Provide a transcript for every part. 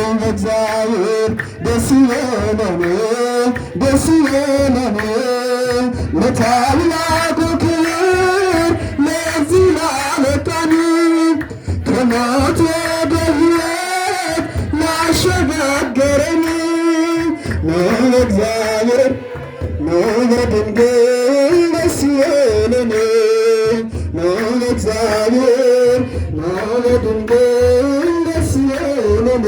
እግዚአብሔር ደስ ይበለን ደስ ይበለን ለታላቁ ክብር ለዚህ ላበቃን ከሞት ወደ ሕይወት ላሸጋገረን ለእግዚአብሔር ለድንግል ደስ ይበለን ለእግዚአብሔር ለድንግል ደስ ይበለን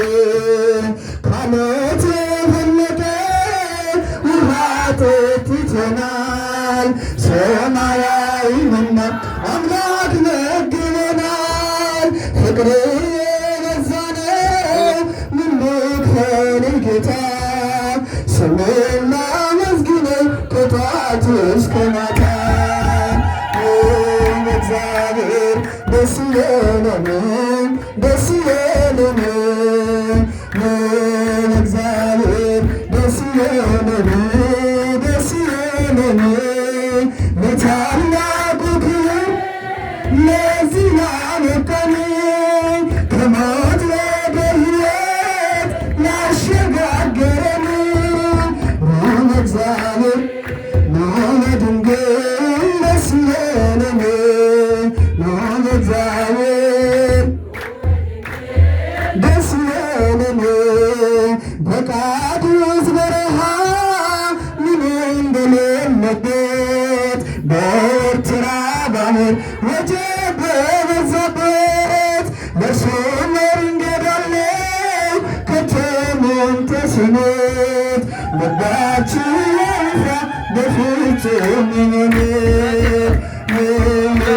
ካለት የፈለቀ ውሃ ጠጥተናል ሰማያዊ መና አምላክ መግበናል ፍቅር የበዛነው ምን ልክፈል ጌታ ስምና መስግነው ከጧት እስከ ማታ እግዚአብሔር ደስ ይበለን ደስ ይበለን እግዚአብሔር ደስ ይበለን ደስ ይበለን ለታላቁ ክብር ለዚህ ላበቃን ከሞት ወደ ሕይወት ላሸጋገረን እግዚአብሔር ለድንግል ደስ ይበለን ለእግዚአብሔር ደስ ይበለን በቃዴስ በረሃ ምን እንደሌለበት በኤርትራ ባህር ወጀብ በበዛበት በእርሱ መንገድ አለው ከተማም ተስኖት ልባችን አይፍራ በፍጹም ይመን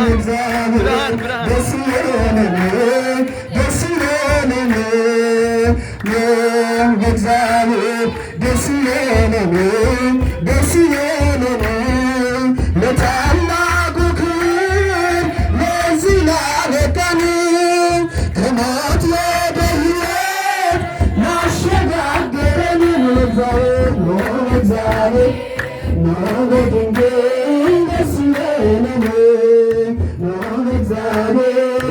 እግዚአብሔር ደስ ይበለን ደስ ይበለን እግዚአብሔር ደስ ይበለን ደስ ይበለን ለታላቁ ክብር ለዚህ ላበቃን ከሞት ወደ ሕይወት ላሸጋገረን ለእግዚአብሔር ለድንግል ደስ ይበለን ለእግዚአብሔር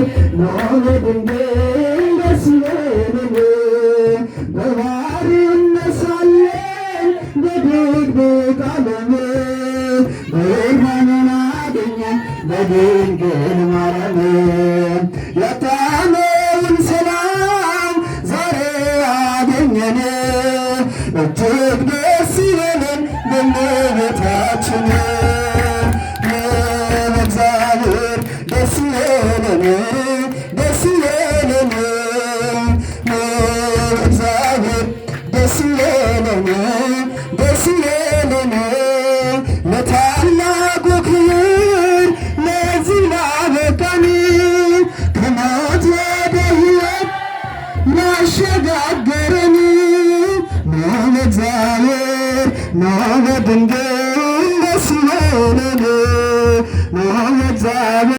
ለድንግል ደስ ይበለን በባርነት ሳለን በድቅድቅ ዓለም ብርሃንን አገኘን በድንግል ማርያም ያጣነውን ሰላም ዛሬ አገኘን እጅግ ደስ ይበለን በእመቤታችን ለእግዚአብሔር ደስ ይበለን ደስ ይበለን ለእግዚአብሔር ደስ ይበለን ደስ ይበለን ለታላቁ ክብር ለዚህ ላበቃን ከሞት ወደ ሕይወት ላሸጋገረን ለእግዚአብሔር ለድንግል ደስ ይበለን ለእግዚአብሔር